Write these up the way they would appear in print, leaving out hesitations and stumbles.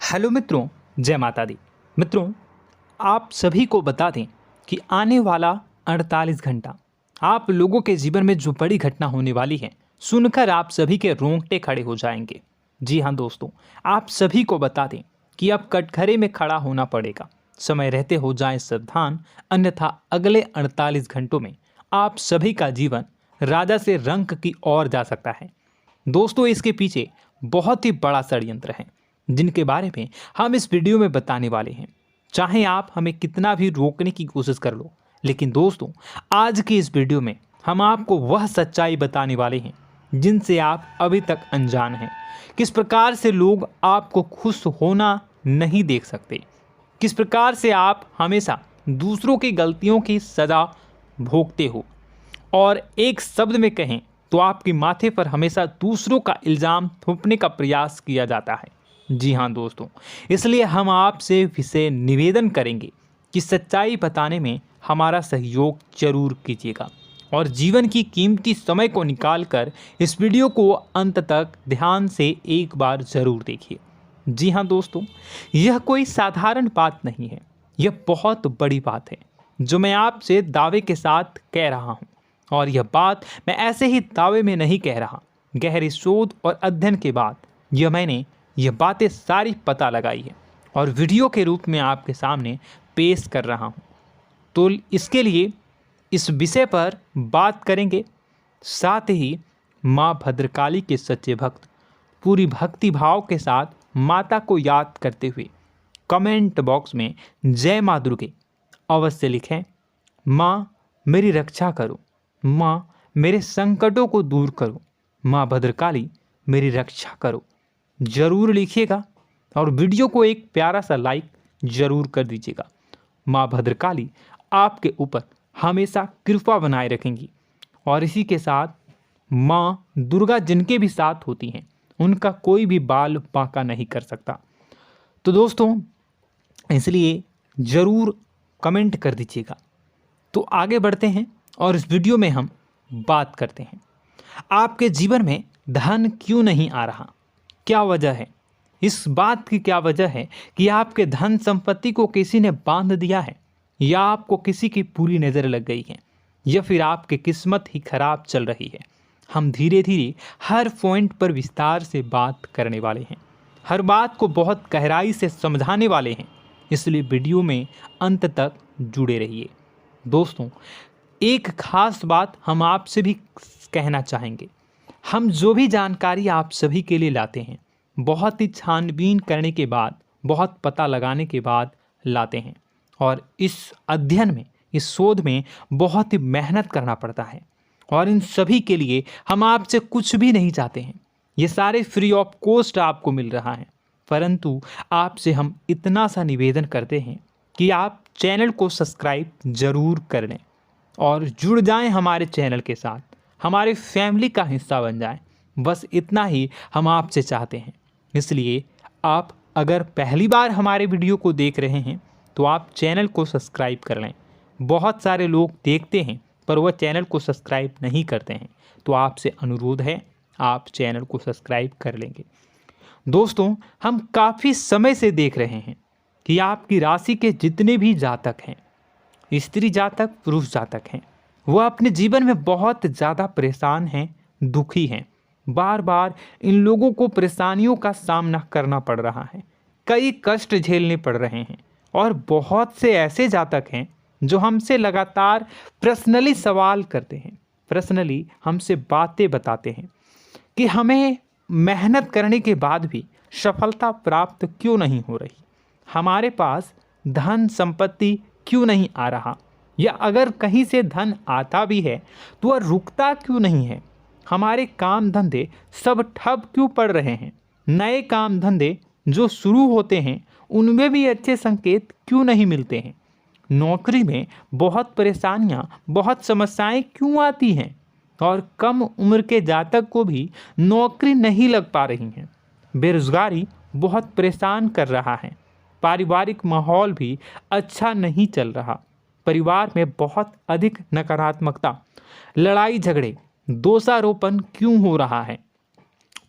Hello मित्रों, जय माता दी। मित्रों, आप सभी को बता दें कि आने वाला 48 घंटा आप लोगों के जीवन में जो बड़ी घटना होने वाली है, सुनकर आप सभी के रोंगटे खड़े हो जाएंगे। जी हाँ दोस्तों, आप सभी को बता दें कि अब कटघरे में खड़ा होना पड़ेगा। समय रहते हो जाएं सावधान, अन्यथा अगले 48 घंटों में आप सभी का जीवन राजा से रंक की ओर जा सकता है। दोस्तों, इसके पीछे बहुत ही बड़ा षड्यंत्र है जिनके बारे में हम इस वीडियो में बताने वाले हैं। चाहे आप हमें कितना भी रोकने की कोशिश कर लो, लेकिन दोस्तों आज की इस वीडियो में हम आपको वह सच्चाई बताने वाले हैं जिनसे आप अभी तक अनजान हैं। किस प्रकार से लोग आपको खुश होना नहीं देख सकते, किस प्रकार से आप हमेशा दूसरों की गलतियों की सज़ा भोगते हो, और एक शब्द में कहें तो आपके माथे पर हमेशा दूसरों का इल्ज़ाम थोपने का प्रयास किया जाता है। जी हाँ दोस्तों, इसलिए हम आपसे विशेष निवेदन करेंगे कि सच्चाई बताने में हमारा सहयोग जरूर कीजिएगा और जीवन की कीमती समय को निकालकर इस वीडियो को अंत तक ध्यान से एक बार ज़रूर देखिए। जी हाँ दोस्तों, यह कोई साधारण बात नहीं है, यह बहुत बड़ी बात है जो मैं आपसे दावे के साथ कह रहा हूँ। और यह बात मैं ऐसे ही दावे में नहीं कह रहा, गहरी शोध और अध्ययन के बाद मैंने यह बातें सारी पता लगाई है और वीडियो के रूप में आपके सामने पेश कर रहा हूँ। तो इसके लिए इस विषय पर बात करेंगे। साथ ही माँ भद्रकाली के सच्चे भक्त पूरी भक्ति भाव के साथ माता को याद करते हुए कमेंट बॉक्स में जय माँ दुर्गे अवश्य लिखें। माँ मेरी रक्षा करो, माँ मेरे संकटों को दूर करो, माँ भद्रकाली मेरी रक्षा करो, ज़रूर लिखिएगा और वीडियो को एक प्यारा सा लाइक ज़रूर कर दीजिएगा। माँ भद्रकाली आपके ऊपर हमेशा कृपा बनाए रखेंगी और इसी के साथ माँ दुर्गा जिनके भी साथ होती हैं उनका कोई भी बाल बांका नहीं कर सकता। तो दोस्तों, इसलिए ज़रूर कमेंट कर दीजिएगा। तो आगे बढ़ते हैं और इस वीडियो में हम बात करते हैं, आपके जीवन में धन क्यों नहीं आ रहा, क्या वजह है। इस बात की क्या वजह है कि आपके धन संपत्ति को किसी ने बांध दिया है, या आपको किसी की पूरी नज़र लग गई है, या फिर आपकी किस्मत ही खराब चल रही है। हम धीरे धीरे हर पॉइंट पर विस्तार से बात करने वाले हैं, हर बात को बहुत गहराई से समझाने वाले हैं, इसलिए वीडियो में अंत तक जुड़े रहिए। दोस्तों, एक खास बात हम आपसे भी कहना चाहेंगे। हम जो भी जानकारी आप सभी के लिए लाते हैं, बहुत ही छानबीन करने के बाद, बहुत पता लगाने के बाद लाते हैं, और इस अध्ययन में, इस शोध में बहुत ही मेहनत करना पड़ता है। और इन सभी के लिए हम आपसे कुछ भी नहीं चाहते हैं, ये सारे फ्री ऑफ कॉस्ट आपको मिल रहा है। परंतु आपसे हम इतना सा निवेदन करते हैं कि आप चैनल को सब्सक्राइब ज़रूर कर लें और जुड़ जाएं हमारे चैनल के साथ, हमारे फैमिली का हिस्सा बन जाएं। बस इतना ही हम आपसे चाहते हैं। इसलिए आप अगर पहली बार हमारे वीडियो को देख रहे हैं तो आप चैनल को सब्सक्राइब कर लें। बहुत सारे लोग देखते हैं पर वह चैनल को सब्सक्राइब नहीं करते हैं, तो आपसे अनुरोध है आप चैनल को सब्सक्राइब कर लेंगे। दोस्तों, हम काफ़ी समय से देख रहे हैं कि आपकी राशि के जितने भी जातक हैं, स्त्री जातक, पुरुष जातक हैं, वह अपने जीवन में बहुत ज़्यादा परेशान हैं, दुखी हैं। बार बार इन लोगों को परेशानियों का सामना करना पड़ रहा है, कई कष्ट झेलने पड़ रहे हैं। और बहुत से ऐसे जातक हैं जो हमसे लगातार पर्सनली सवाल करते हैं, पर्सनली हमसे बातें बताते हैं कि हमें मेहनत करने के बाद भी सफलता प्राप्त क्यों नहीं हो रही, हमारे पास धन संपत्ति क्यों नहीं आ रहा, या अगर कहीं से धन आता भी है तो वह रुकता क्यों नहीं है, हमारे काम धंधे सब ठप क्यों पड़ रहे हैं, नए काम धंधे जो शुरू होते हैं उनमें भी अच्छे संकेत क्यों नहीं मिलते हैं, नौकरी में बहुत परेशानियां, बहुत समस्याएं क्यों आती हैं, और कम उम्र के जातक को भी नौकरी नहीं लग पा रही हैं, बेरोजगारी बहुत परेशान कर रहा है, पारिवारिक माहौल भी अच्छा नहीं चल रहा, परिवार में बहुत अधिक नकारात्मकता, लड़ाई झगड़े, दोषारोपण क्यों हो रहा है,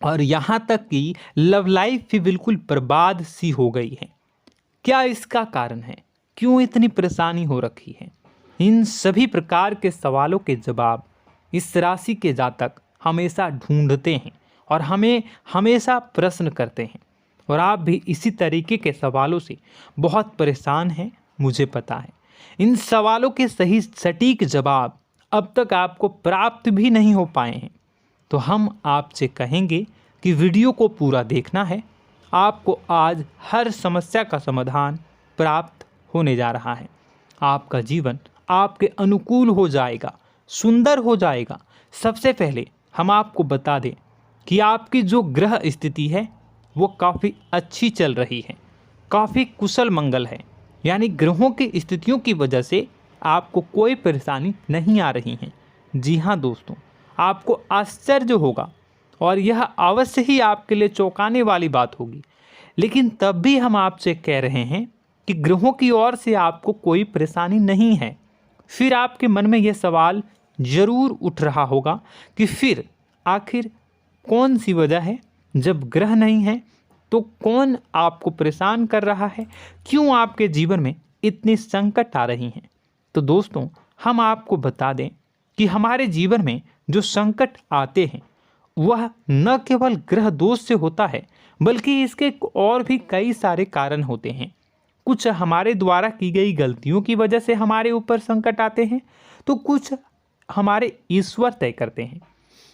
और यहाँ तक कि लव लाइफ भी बिल्कुल बर्बाद सी हो गई है। क्या इसका कारण है? क्यों इतनी परेशानी हो रखी है? इन सभी प्रकार के सवालों के जवाब इस राशि के जातक हमेशा ढूंढते हैं और हमें हमेशा प्रश्न करते हैं। और आप भी इसी तरीके के सवालों से बहुत परेशान हैं, मुझे पता है। इन सवालों के सही सटीक जवाब अब तक आपको प्राप्त भी नहीं हो पाए हैं, तो हम आपसे कहेंगे कि वीडियो को पूरा देखना है। आपको आज हर समस्या का समाधान प्राप्त होने जा रहा है। आपका जीवन आपके अनुकूल हो जाएगा, सुंदर हो जाएगा। सबसे पहले हम आपको बता दें कि आपकी जो ग्रह स्थिति है वो काफ़ी अच्छी चल रही है, काफ़ी कुशल मंगल है। यानी ग्रहों की स्थितियों की वजह से आपको कोई परेशानी नहीं आ रही है। जी हाँ दोस्तों, आपको आश्चर्य होगा और यह अवश्य ही आपके लिए चौंकाने वाली बात होगी, लेकिन तब भी हम आपसे कह रहे हैं कि ग्रहों की ओर से आपको कोई परेशानी नहीं है। फिर आपके मन में यह सवाल जरूर उठ रहा होगा कि फिर आखिर कौन सी वजह है? जब ग्रह नहीं है तो कौन आपको परेशान कर रहा है? क्यों आपके जीवन में इतनी संकट आ रही हैं? तो दोस्तों, हम आपको बता दें कि हमारे जीवन में जो संकट आते हैं वह न केवल ग्रह दोष से होता है, बल्कि इसके और भी कई सारे कारण होते हैं। कुछ हमारे द्वारा की गई गलतियों की वजह से हमारे ऊपर संकट आते हैं, तो कुछ हमारे ईश्वर तय करते हैं,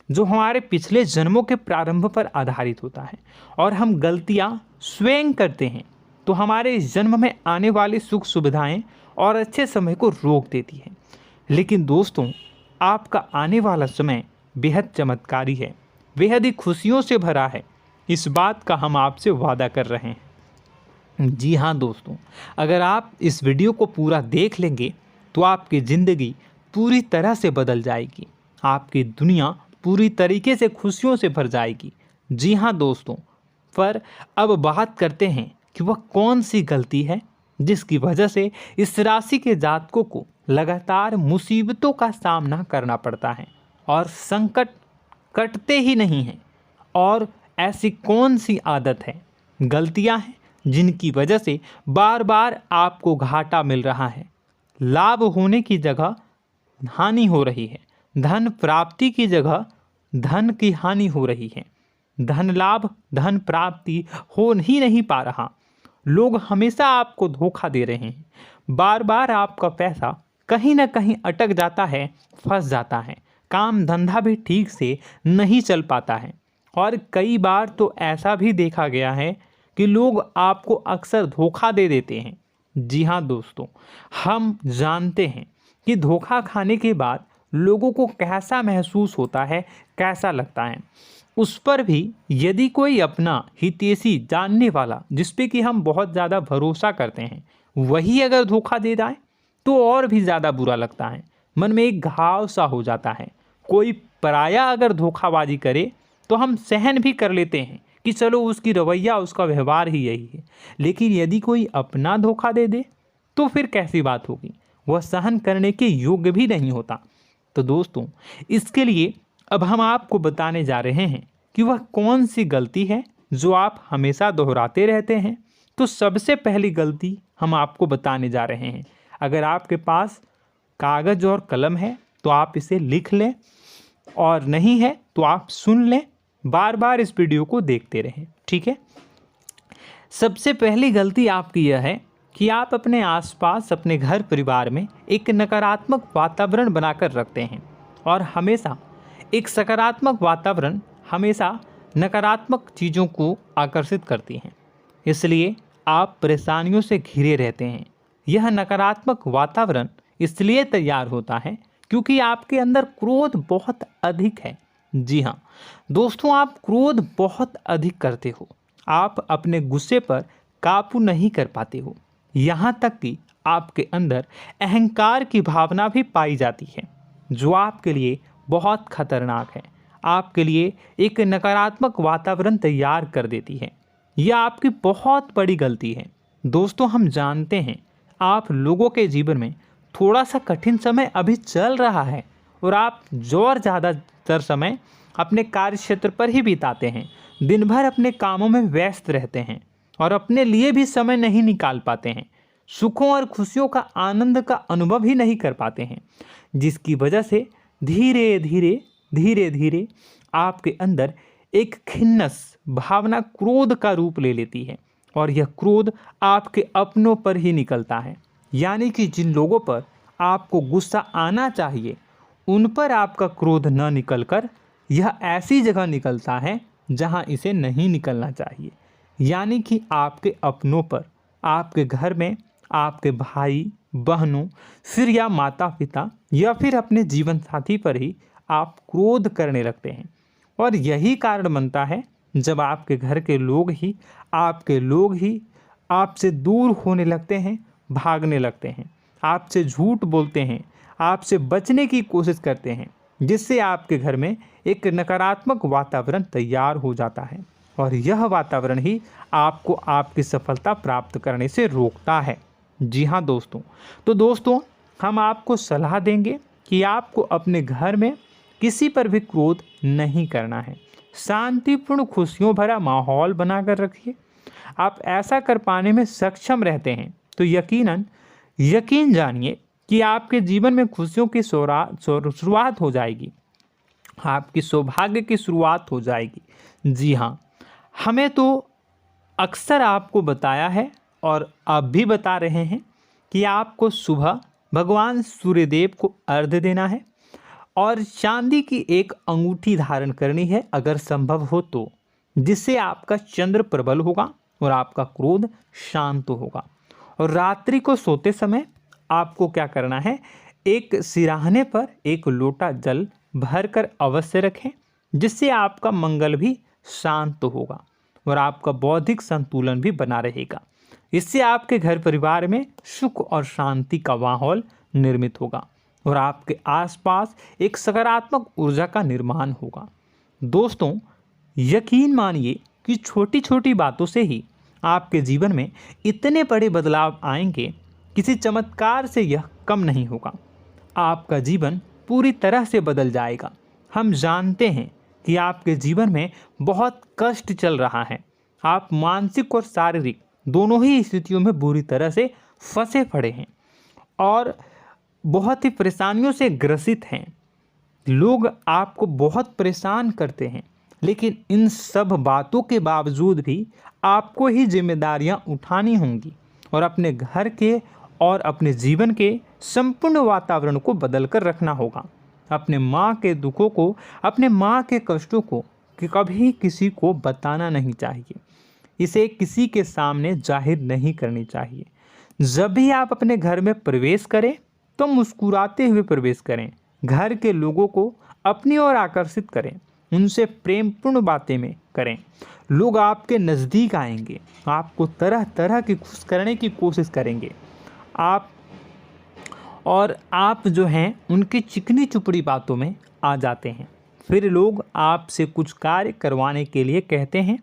जो हमारे पिछले जन्मों के प्रारंभ पर आधारित होता है। और हम गलतियां स्वयं करते हैं तो हमारे इस जन्म में आने वाली सुख सुविधाएं और अच्छे समय को रोक देती है। लेकिन दोस्तों, आपका आने वाला समय बेहद चमत्कारी है, बेहद ही खुशियों से भरा है। इस बात का हम आपसे वादा कर रहे हैं। जी हाँ दोस्तों, अगर आप इस वीडियो को पूरा देख लेंगे तो आपकी ज़िंदगी पूरी तरह से बदल जाएगी, आपकी दुनिया पूरी तरीके से खुशियों से भर जाएगी। जी हाँ दोस्तों, पर अब बात करते हैं कि वह कौन सी गलती है जिसकी वजह से इस राशि के जातकों को लगातार मुसीबतों का सामना करना पड़ता है और संकट कटते ही नहीं हैं। और ऐसी कौन सी आदत है, गलतियां हैं जिनकी वजह से बार बार आपको घाटा मिल रहा है, लाभ होने की जगह हानि हो रही है, धन प्राप्ति की जगह धन की हानि हो रही है, धन लाभ धन प्राप्ति हो ही नहीं पा रहा, लोग हमेशा आपको धोखा दे रहे हैं, बार बार आपका पैसा कहीं ना कहीं अटक जाता है, फंस जाता है, काम धंधा भी ठीक से नहीं चल पाता है। और कई बार तो ऐसा भी देखा गया है कि लोग आपको अक्सर धोखा दे देते हैं। जी हाँ दोस्तों, हम जानते हैं कि धोखा खाने के बाद लोगों को कैसा महसूस होता है, कैसा लगता है। उस पर भी यदि कोई अपना हितैषी जानने वाला, जिस पे कि हम बहुत ज़्यादा भरोसा करते हैं, वही अगर धोखा दे जाए तो और भी ज़्यादा बुरा लगता है, मन में एक घाव सा हो जाता है। कोई पराया अगर धोखाबाजी करे तो हम सहन भी कर लेते हैं कि चलो उसकी रवैया उसका व्यवहार ही यही है, लेकिन यदि कोई अपना धोखा दे दे तो फिर कैसी बात होगी, वह सहन करने के योग्य भी नहीं होता। तो दोस्तों, इसके लिए अब हम आपको बताने जा रहे हैं कि वह कौन सी गलती है जो आप हमेशा दोहराते रहते हैं। तो सबसे पहली गलती हम आपको बताने जा रहे हैं। अगर आपके पास कागज़ और कलम है तो आप इसे लिख लें, और नहीं है तो आप सुन लें, बार बार इस वीडियो को देखते रहें, ठीक है। सबसे पहली गलती आपकी यह है कि आप अपने आसपास, अपने घर परिवार में एक नकारात्मक वातावरण बनाकर रखते हैं, और हमेशा एक सकारात्मक वातावरण हमेशा नकारात्मक चीज़ों को आकर्षित करती हैं। इसलिए आप परेशानियों से घिरे रहते हैं। यह नकारात्मक वातावरण इसलिए तैयार होता है क्योंकि आपके अंदर क्रोध बहुत अधिक है। जी हाँ दोस्तों, आप क्रोध बहुत अधिक करते हो, आप अपने गुस्से पर काबू नहीं कर पाते हो, यहाँ तक कि आपके अंदर अहंकार की भावना भी पाई जाती है, जो आपके लिए बहुत खतरनाक है, आपके लिए एक नकारात्मक वातावरण तैयार कर देती है। यह आपकी बहुत बड़ी गलती है। दोस्तों, हम जानते हैं आप लोगों के जीवन में थोड़ा सा कठिन समय अभी चल रहा है और आप और ज़्यादा अधिकतर समय अपने कार्य क्षेत्र पर ही बिताते हैं, दिन भर अपने कामों में व्यस्त रहते हैं और अपने लिए भी समय नहीं निकाल पाते हैं, सुखों और खुशियों का आनंद का अनुभव ही नहीं कर पाते हैं, जिसकी वजह से धीरे धीरे आपके अंदर एक खिन्नस भावना क्रोध का रूप ले लेती है और यह क्रोध आपके अपनों पर ही निकलता है। यानी कि जिन लोगों पर आपको गुस्सा आना चाहिए उन पर आपका क्रोध न निकलकर यह ऐसी जगह निकलता है जहां इसे नहीं निकलना चाहिए। यानी कि आपके अपनों पर, आपके घर में आपके भाई बहनों, फिर या माता पिता या फिर अपने जीवन साथी पर ही आप क्रोध करने लगते हैं। और यही कारण बनता है जब आपके घर के लोग ही आपसे दूर होने लगते हैं, भागने लगते हैं, आपसे झूठ बोलते हैं, आपसे बचने की कोशिश करते हैं, जिससे आपके घर में एक नकारात्मक वातावरण तैयार हो जाता है और यह वातावरण ही आपको आपकी सफलता प्राप्त करने से रोकता है। जी हाँ दोस्तों, तो दोस्तों हम आपको सलाह देंगे कि आपको अपने घर में किसी पर भी क्रोध नहीं करना है। शांतिपूर्ण खुशियों भरा माहौल बनाकर रखिए। आप ऐसा कर पाने में सक्षम रहते हैं तो यकीन जानिए कि आपके जीवन में खुशियों की शुरुआत हो जाएगी, आपकी सौभाग्य की शुरुआत हो जाएगी। जी हाँ, हमें तो अक्सर आपको बताया है और अब भी बता रहे हैं कि आपको सुबह भगवान सूर्यदेव को अर्घ्य देना है और चांदी की एक अंगूठी धारण करनी है अगर संभव हो तो, जिससे आपका चंद्र प्रबल होगा और आपका क्रोध शांत होगा। और रात्रि को सोते समय आपको क्या करना है, एक सिराहने पर एक लोटा जल भरकर अवश्य रखें, जिससे आपका मंगल भी शांत होगा और आपका बौद्धिक संतुलन भी बना रहेगा। इससे आपके घर परिवार में सुख और शांति का माहौल निर्मित होगा और आपके आसपास एक सकारात्मक ऊर्जा का निर्माण होगा। दोस्तों यकीन मानिए कि छोटी छोटी बातों से ही आपके जीवन में इतने बड़े बदलाव आएंगे, किसी चमत्कार से यह कम नहीं होगा। आपका जीवन पूरी तरह से बदल जाएगा। हम जानते हैं कि आपके जीवन में बहुत कष्ट चल रहा है, आप मानसिक और शारीरिक दोनों ही स्थितियों में बुरी तरह से फंसे पड़े हैं और बहुत ही परेशानियों से ग्रसित हैं। लोग आपको बहुत परेशान करते हैं, लेकिन इन सब बातों के बावजूद भी आपको ही जिम्मेदारियां उठानी होंगी और अपने घर के और अपने जीवन के संपूर्ण वातावरण को बदल कर रखना होगा। अपने माँ के दुखों को, अपने माँ के कष्टों को कभी किसी को बताना नहीं चाहिए, इसे किसी के सामने जाहिर नहीं करनी चाहिए। जब भी आप अपने घर में प्रवेश करें तो मुस्कुराते हुए प्रवेश करें, घर के लोगों को अपनी ओर आकर्षित करें, उनसे प्रेमपूर्ण बातें में करें। लोग आपके नज़दीक आएंगे, आपको तरह तरह की खुश करने की कोशिश करेंगे। आप जो हैं उनकी चिकनी चुपड़ी बातों में आ जाते हैं। फिर लोग आपसे कुछ कार्य करवाने के लिए कहते हैं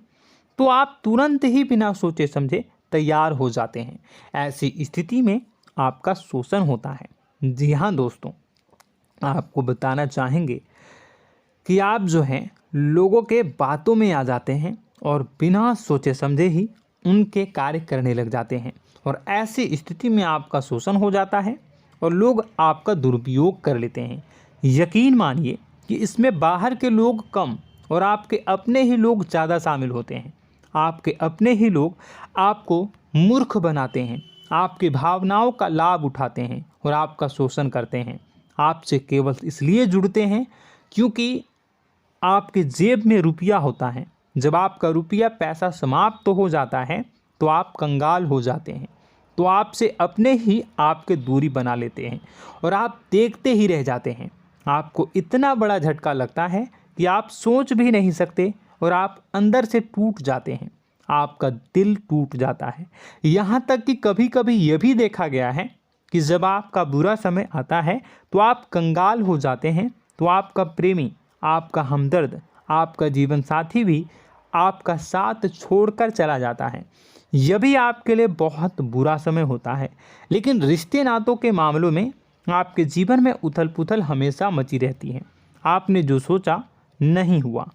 तो आप तुरंत ही बिना सोचे समझे तैयार हो जाते हैं। ऐसी स्थिति में आपका शोषण होता है। जी हाँ दोस्तों, आपको बताना चाहेंगे कि आप जो हैं लोगों के बातों में आ जाते हैं और बिना सोचे समझे ही उनके कार्य करने लग जाते हैं और ऐसी स्थिति में आपका शोषण हो जाता है और लोग आपका दुरुपयोग कर लेते हैं। यकीन मानिए कि इसमें बाहर के लोग कम और आपके अपने ही लोग ज़्यादा शामिल होते हैं। आपके अपने ही लोग आपको मूर्ख बनाते हैं, आपकी भावनाओं का लाभ उठाते हैं और आपका शोषण करते हैं। आपसे केवल इसलिए जुड़ते हैं क्योंकि आपके जेब में रुपया होता है। जब आपका रुपया पैसा समाप्त हो जाता है तो आप कंगाल हो जाते हैं, तो आपसे अपने ही आपके दूरी बना लेते हैं और आप देखते ही रह जाते हैं। आपको इतना बड़ा झटका लगता है कि आप सोच भी नहीं सकते और आप अंदर से टूट जाते हैं, आपका दिल टूट जाता है। यहाँ तक कि कभी कभी यह भी देखा गया है कि जब आपका बुरा समय आता है तो आप कंगाल हो जाते हैं, तो आपका प्रेमी, आपका हमदर्द, आपका जीवन साथी भी आपका साथ छोड़कर चला जाता है। यह भी आपके लिए बहुत बुरा समय होता है। लेकिन रिश्ते नातों के मामलों में आपके जीवन में उथल पुथल हमेशा मची रहती है। आपने जो सोचा नहीं हुआ।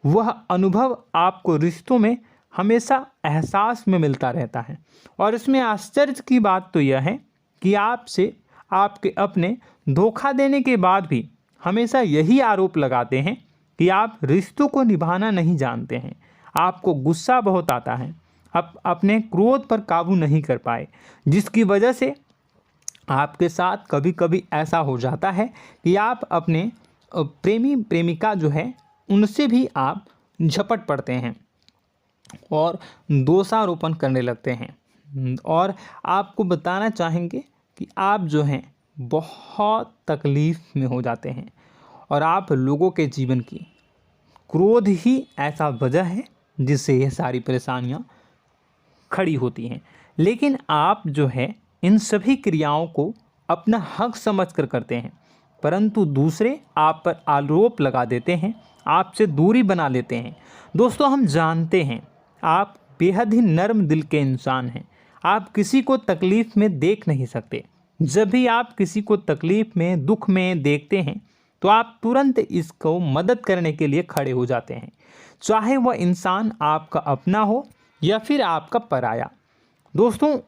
वह अनुभव आपको रिश्तों में हमेशा एहसास में मिलता रहता है। और इसमें आश्चर्य की बात तो यह है कि आपसे आपके अपने धोखा देने के बाद भी हमेशा यही आरोप लगाते हैं कि आप रिश्तों को निभाना नहीं जानते हैं। आपको गुस्सा बहुत आता है, अपने क्रोध पर काबू नहीं कर पाए, जिसकी वजह से आपके साथ कभी कभी ऐसा हो जाता है कि आप अपने प्रेमी प्रेमिका जो है उनसे भी आप झपट पड़ते हैं और दोषारोपण करने लगते हैं। और आपको बताना चाहेंगे कि आप जो हैं बहुत तकलीफ़ में हो जाते हैं और आप लोगों के जीवन की क्रोध ही ऐसा वजह है जिससे ये सारी परेशानियां खड़ी होती हैं। लेकिन आप जो है इन सभी क्रियाओं को अपना हक समझकर करते हैं, परंतु दूसरे आप पर आरोप लगा देते हैं, आपसे दूरी बना लेते हैं। दोस्तों, हम जानते हैं आप बेहद ही नर्म दिल के इंसान हैं। आप किसी को तकलीफ़ में देख नहीं सकते। जब भी आप किसी को तकलीफ़ में, दुख में देखते हैं तो आप तुरंत इसको मदद करने के लिए खड़े हो जाते हैं, चाहे वह इंसान आपका अपना हो या फिर आपका पराया। दोस्तों,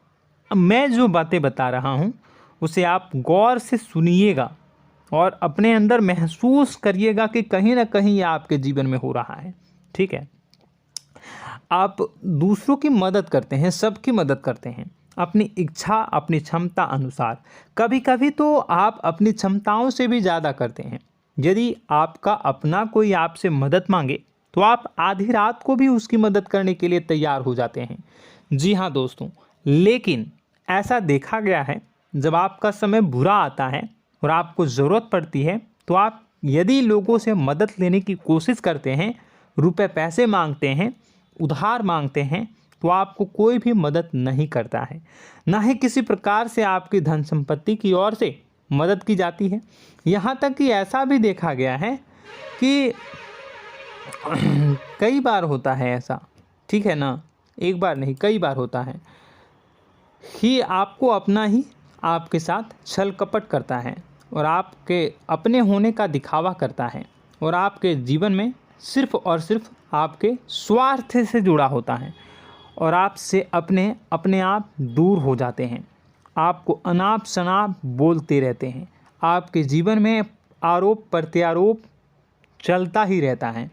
मैं जो बातें बता रहा हूँ उसे आप गौर से सुनिएगा और अपने अंदर महसूस करिएगा कि कहीं ना कहीं ये आपके जीवन में हो रहा है। ठीक है, आप दूसरों की मदद करते हैं, सबकी मदद करते हैं अपनी इच्छा, अपनी क्षमता अनुसार। कभी कभी तो आप अपनी क्षमताओं से भी ज़्यादा करते हैं। यदि आपका अपना कोई आपसे मदद मांगे तो आप आधी रात को भी उसकी मदद करने के लिए तैयार हो जाते हैं। जी हाँ दोस्तों, लेकिन ऐसा देखा गया है जब आपका समय बुरा आता है और आपको ज़रूरत पड़ती है तो आप यदि लोगों से मदद लेने की कोशिश करते हैं, रुपए पैसे मांगते हैं, उधार मांगते हैं, तो आपको कोई भी मदद नहीं करता है। ना ही किसी प्रकार से आपकी धन संपत्ति की ओर से मदद की जाती है। यहाँ तक कि ऐसा भी देखा गया है कि कई बार होता है ऐसा, ठीक है ना, एक बार नहीं कई बार होता है कि आपको अपना ही आपके साथ छल कपट करता है और आपके अपने होने का दिखावा करता है और आपके जीवन में सिर्फ और सिर्फ आपके स्वार्थ से जुड़ा होता है और आपसे अपने आप दूर हो जाते हैं। आपको अनाप शनाप बोलते रहते हैं। आपके जीवन में आरोप प्रत्यारोप चलता ही रहता है।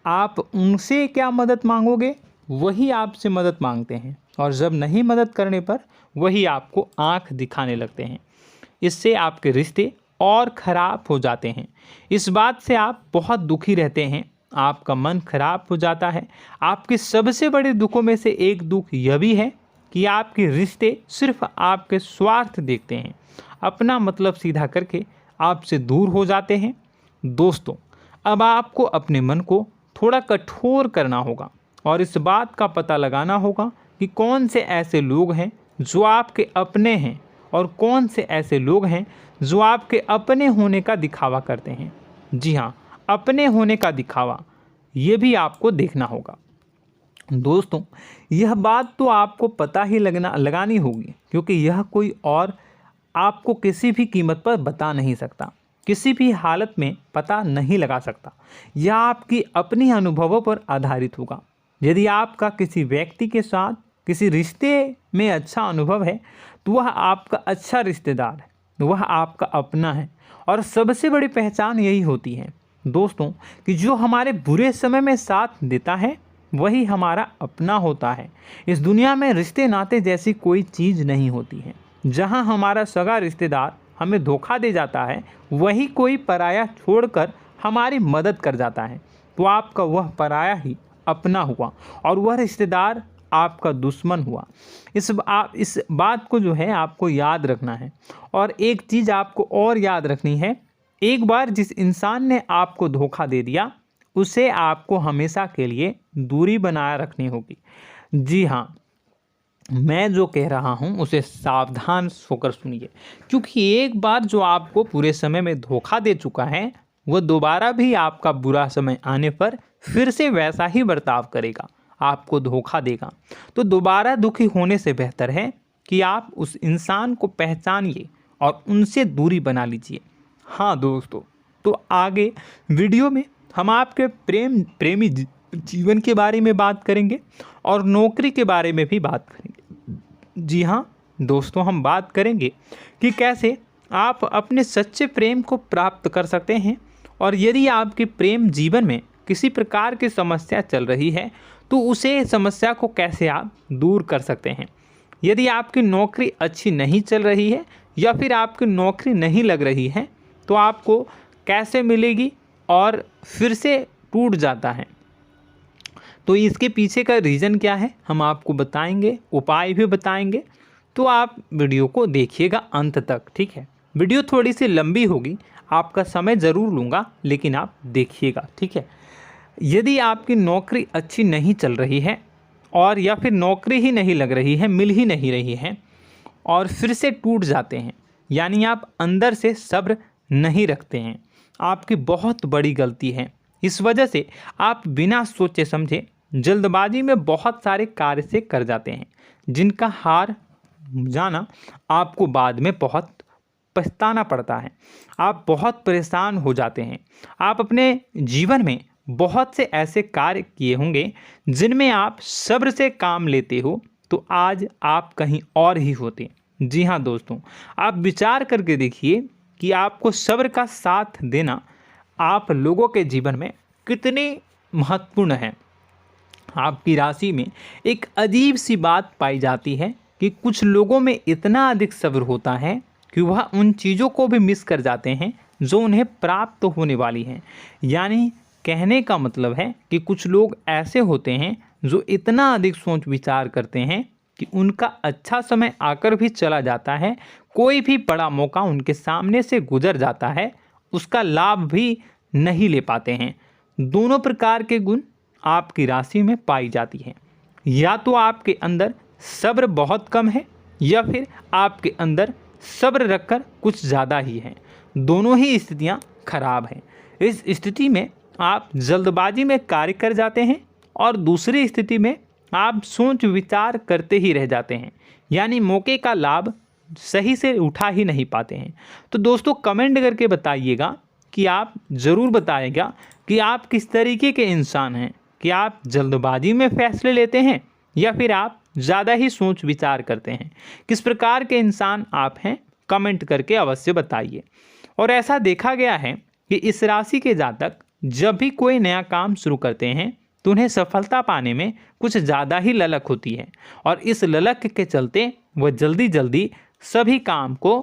आप उनसे क्या मदद मांगोगे, वही आपसे मदद मांगते हैं और जब नहीं मदद करने पर वही आपको आंख दिखाने लगते हैं। इससे आपके रिश्ते और ख़राब हो जाते हैं। इस बात से आप बहुत दुखी रहते हैं, आपका मन खराब हो जाता है। आपके सबसे बड़े दुखों में से एक दुख यह भी है कि आपके रिश्ते सिर्फ आपके स्वार्थ देखते हैं, अपना मतलब सीधा करके आपसे दूर हो जाते हैं। दोस्तों, अब आपको अपने मन को थोड़ा कठोर करना होगा और इस बात का पता लगाना होगा कि कौन से ऐसे लोग हैं जो आपके अपने हैं और कौन से ऐसे लोग हैं जो आपके अपने होने का दिखावा करते हैं। जी हाँ, अपने होने का दिखावा, ये भी आपको देखना होगा। दोस्तों, यह बात तो आपको पता ही लगानी होगी, क्योंकि यह कोई और आपको किसी भी कीमत पर बता नहीं सकता, किसी भी हालत में पता नहीं लगा सकता। यह आपकी अपनी अनुभवों पर आधारित होगा। यदि आपका किसी व्यक्ति के साथ किसी रिश्ते में अच्छा अनुभव है तो वह आपका अच्छा रिश्तेदार है, वह आपका अपना है। और सबसे बड़ी पहचान यही होती है दोस्तों कि जो हमारे बुरे समय में साथ देता है वही हमारा अपना होता है। इस दुनिया में रिश्ते नाते जैसी कोई चीज़ नहीं होती है। जहां हमारा सगा रिश्तेदार हमें धोखा दे जाता है, वही कोई पराया छोड़कर हमारी मदद कर जाता है, तो आपका वह पराया ही अपना हुआ और वह रिश्तेदार आपका दुश्मन हुआ। इस बात को जो है आपको याद रखना है। और एक चीज़ आपको और याद रखनी है, एक बार जिस इंसान ने आपको धोखा दे दिया उसे आपको हमेशा के लिए दूरी बनाए रखनी होगी। जी हाँ, मैं जो कह रहा हूँ उसे सावधान होकर सुनिए, क्योंकि एक बार जो आपको पूरे समय में धोखा दे चुका है वह दोबारा भी आपका बुरा समय आने पर फिर से वैसा ही बर्ताव करेगा, आपको धोखा देगा। तो दोबारा दुखी होने से बेहतर है कि आप उस इंसान को पहचानिए और उनसे दूरी बना लीजिए। हाँ दोस्तों, तो आगे वीडियो में हम आपके प्रेमी जीवन के बारे में बात करेंगे और नौकरी के बारे में भी बात करेंगे। जी हाँ दोस्तों, हम बात करेंगे कि कैसे आप अपने सच्चे प्रेम को प्राप्त कर सकते हैं, और यदि आपके प्रेम जीवन में किसी प्रकार की समस्या चल रही है तो उसे समस्या को कैसे आप दूर कर सकते हैं। यदि आपकी नौकरी अच्छी नहीं चल रही है या फिर आपकी नौकरी नहीं लग रही है तो आपको कैसे मिलेगी और फिर से टूट जाता है, तो इसके पीछे का रीज़न क्या है हम आपको बताएंगे, उपाय भी बताएंगे। तो आप वीडियो को देखिएगा अंत तक, ठीक है। वीडियो थोड़ी सी लंबी होगी, आपका समय ज़रूर लूँगा, लेकिन आप देखिएगा, ठीक है। यदि आपकी नौकरी अच्छी नहीं चल रही है और या फिर नौकरी ही नहीं लग रही है, मिल ही नहीं रही है और फिर से टूट जाते हैं, यानी आप अंदर से सब्र नहीं रखते हैं, आपकी बहुत बड़ी गलती है। इस वजह से आप बिना सोचे समझे जल्दबाजी में बहुत सारे कार्य से कर जाते हैं, जिनका हार जाना आपको बाद में बहुत पछताना पड़ता है। आप बहुत परेशान हो जाते हैं। आप अपने जीवन में बहुत से ऐसे कार्य किए होंगे जिनमें आप सब्र से काम लेते हो, तो आज आप कहीं और ही होते। जी हाँ दोस्तों, आप विचार करके देखिए कि आपको सब्र का साथ देना आप लोगों के जीवन में कितनी महत्वपूर्ण है। आपकी राशि में एक अजीब सी बात पाई जाती है कि कुछ लोगों में इतना अधिक सब्र होता है कि वह उन चीज़ों को भी मिस कर जाते हैं जो उन्हें प्राप्त होने वाली हैं। यानी कहने का मतलब है कि कुछ लोग ऐसे होते हैं जो इतना अधिक सोच विचार करते हैं कि उनका अच्छा समय आकर भी चला जाता है, कोई भी बड़ा मौका उनके सामने से गुजर जाता है, उसका लाभ भी नहीं ले पाते हैं। दोनों प्रकार के गुण आपकी राशि में पाई जाती है। या तो आपके अंदर सब्र बहुत कम है या फिर आपके अंदर सब्र रखकर कुछ ज़्यादा ही है। दोनों ही स्थितियाँ खराब हैं। इस स्थिति में आप जल्दबाजी में कार्य कर जाते हैं और दूसरी स्थिति में आप सोच विचार करते ही रह जाते हैं, यानी मौके का लाभ सही से उठा ही नहीं पाते हैं। तो दोस्तों कमेंट करके बताइएगा कि आप ज़रूर बताइएगा कि आप किस तरीके के इंसान हैं, कि आप जल्दबाजी में फैसले लेते हैं या फिर आप ज़्यादा ही सोच विचार करते हैं। किस प्रकार के इंसान आप हैं, कमेंट करके अवश्य बताइए। और ऐसा देखा गया है कि इस राशि के जातक जब भी कोई नया काम शुरू करते हैं तो उन्हें सफलता पाने में कुछ ज़्यादा ही ललक होती है, और इस ललक के चलते वह जल्दी जल्दी सभी काम को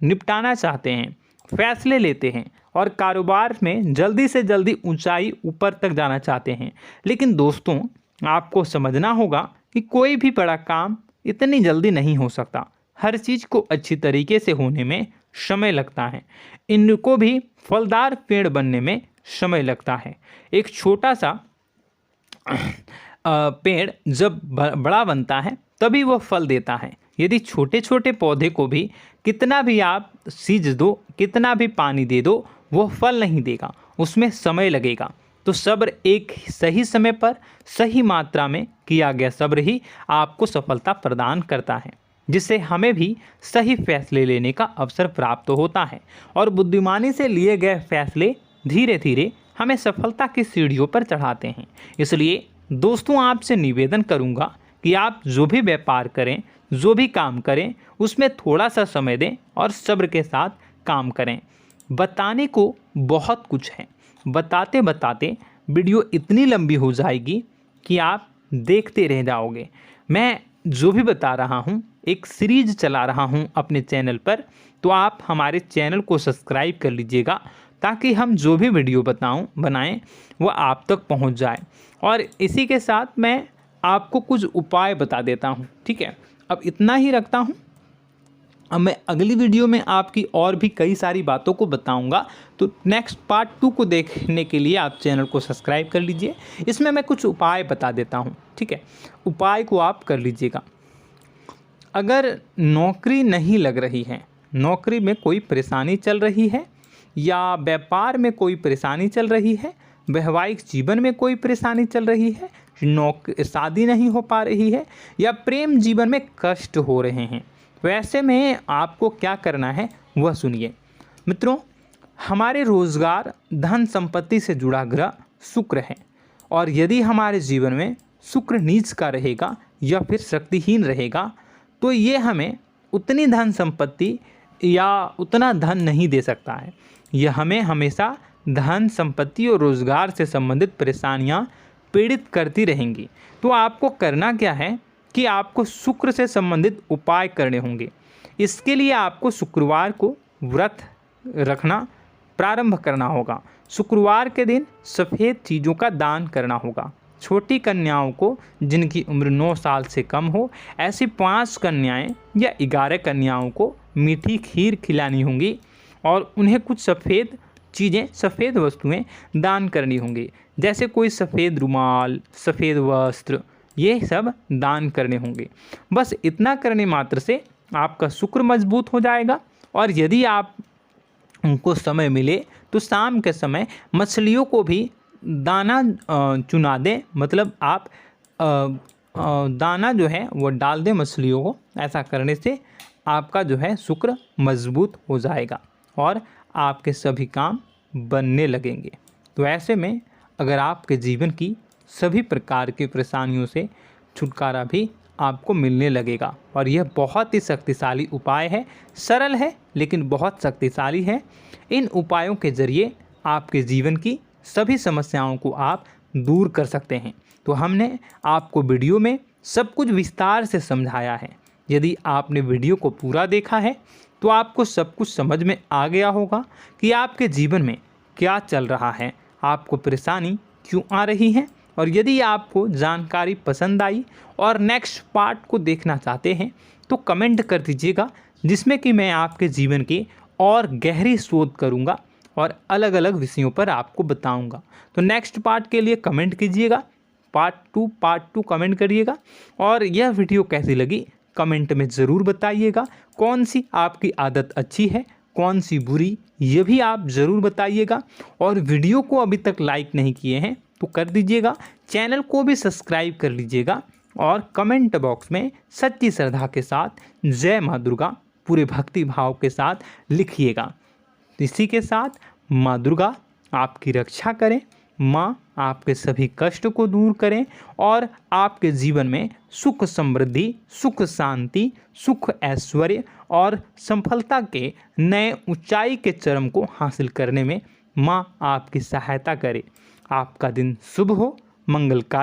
निपटाना चाहते हैं, फैसले लेते हैं और कारोबार में जल्दी से जल्दी ऊंचाई ऊपर तक जाना चाहते हैं। लेकिन दोस्तों आपको समझना होगा कि कोई भी बड़ा काम इतनी जल्दी नहीं हो सकता। हर चीज़ को अच्छी तरीके से होने में समय लगता है। इनको भी फलदार पेड़ बनने में समय लगता है। एक छोटा सा पेड़ जब बड़ा बनता है तभी वह फल देता है। यदि छोटे छोटे पौधे को भी कितना भी आप सींच दो, कितना भी पानी दे दो, वो फल नहीं देगा, उसमें समय लगेगा। तो सब्र एक सही समय पर सही मात्रा में किया गया सब्र ही आपको सफलता प्रदान करता है, जिससे हमें भी सही फैसले लेने का अवसर प्राप्त होता है। और बुद्धिमानी से लिए गए फैसले धीरे धीरे हमें सफलता की सीढ़ियों पर चढ़ाते हैं। इसलिए दोस्तों आपसे निवेदन करूंगा कि आप जो भी व्यापार करें, जो भी काम करें, उसमें थोड़ा सा समय दें और सब्र के साथ काम करें। बताने को बहुत कुछ है, बताते बताते वीडियो इतनी लंबी हो जाएगी कि आप देखते रह जाओगे। मैं जो भी बता रहा हूँ एक सीरीज चला रहा हूँ अपने चैनल पर, तो आप हमारे चैनल को सब्सक्राइब कर लीजिएगा ताकि हम जो भी वीडियो बनाएं वो आप तक पहुँच जाए। और इसी के साथ मैं आपको कुछ उपाय बता देता हूँ, ठीक है। अब इतना ही रखता हूँ। अब मैं अगली वीडियो में आपकी और भी कई सारी बातों को बताऊंगा। तो नेक्स्ट पार्ट 2 को देखने के लिए आप चैनल को सब्सक्राइब कर लीजिए। इसमें मैं कुछ उपाय बता देता हूं, ठीक है। उपाय को आप कर लीजिएगा। अगर नौकरी नहीं लग रही है, नौकरी में कोई परेशानी चल रही है, या व्यापार में कोई परेशानी चल रही है, वैवाहिक जीवन में कोई परेशानी चल रही है, शादी नहीं हो पा रही है, या प्रेम जीवन में कष्ट हो रहे हैं, वैसे में आपको क्या करना है वह सुनिए। मित्रों, हमारे रोजगार, धन संपत्ति से जुड़ा ग्रह शुक्र है, और यदि हमारे जीवन में शुक्र नीच का रहेगा या फिर शक्तिहीन रहेगा तो ये हमें उतनी धन संपत्ति या उतना धन नहीं दे सकता है। यह हमें हमेशा धन संपत्ति और रोजगार से संबंधित परेशानियां पीड़ित करती रहेंगी। तो आपको करना क्या है कि आपको शुक्र से संबंधित उपाय करने होंगे। इसके लिए आपको शुक्रवार को व्रत रखना प्रारंभ करना होगा। शुक्रवार के दिन सफ़ेद चीज़ों का दान करना होगा। छोटी कन्याओं को जिनकी उम्र 9 साल से कम हो, ऐसी 5 कन्याएं या 11 कन्याओं को मीठी खीर खिलानी होंगी और उन्हें कुछ सफ़ेद चीज़ें, सफ़ेद वस्तुएं दान करनी होंगी, जैसे कोई सफ़ेद रुमाल, सफ़ेद वस्त्र, ये सब दान करने होंगे। बस इतना करने मात्र से आपका शुक्र मजबूत हो जाएगा। और यदि आप उनको समय मिले तो शाम के समय मछलियों को भी दाना चुना दें, मतलब आप दाना जो है वो डाल दें मछलियों को। ऐसा करने से आपका जो है शुक्र मजबूत हो जाएगा और आपके सभी काम बनने लगेंगे। तो ऐसे में अगर आपके जीवन की सभी प्रकार की परेशानियों से छुटकारा भी आपको मिलने लगेगा। और यह बहुत ही शक्तिशाली उपाय है, सरल है लेकिन बहुत शक्तिशाली है। इन उपायों के ज़रिए आपके जीवन की सभी समस्याओं को आप दूर कर सकते हैं। तो हमने आपको वीडियो में सब कुछ विस्तार से समझाया है। यदि आपने वीडियो को पूरा देखा है तो आपको सब कुछ समझ में आ गया होगा कि आपके जीवन में क्या चल रहा है, आपको परेशानी क्यों आ रही है। और यदि आपको जानकारी पसंद आई और नेक्स्ट पार्ट को देखना चाहते हैं तो कमेंट कर दीजिएगा, जिसमें कि मैं आपके जीवन की और गहरी शोध करूंगा और अलग अलग विषयों पर आपको बताऊंगा। तो नेक्स्ट पार्ट के लिए कमेंट कीजिएगा, पार्ट टू कमेंट करिएगा। और यह वीडियो कैसी लगी कमेंट में ज़रूर बताइएगा। कौन सी आपकी आदत अच्छी है, कौन सी बुरी, ये भी आप ज़रूर बताइएगा। और वीडियो को अभी तक लाइक नहीं किए हैं तो कर दीजिएगा, चैनल को भी सब्सक्राइब कर लीजिएगा और कमेंट बॉक्स में सच्ची श्रद्धा के साथ जय माँ दुर्गा पूरे भक्ति भाव के साथ लिखिएगा। इसी के साथ माँ दुर्गा आपकी रक्षा करें, माँ आपके सभी कष्ट को दूर करें और आपके जीवन में सुख समृद्धि, सुख शांति, सुख ऐश्वर्य और सफलता के नए ऊंचाई के चरम को हासिल करने में माँ आपकी सहायता करे। आपका दिन शुभ हो, मंगलकारी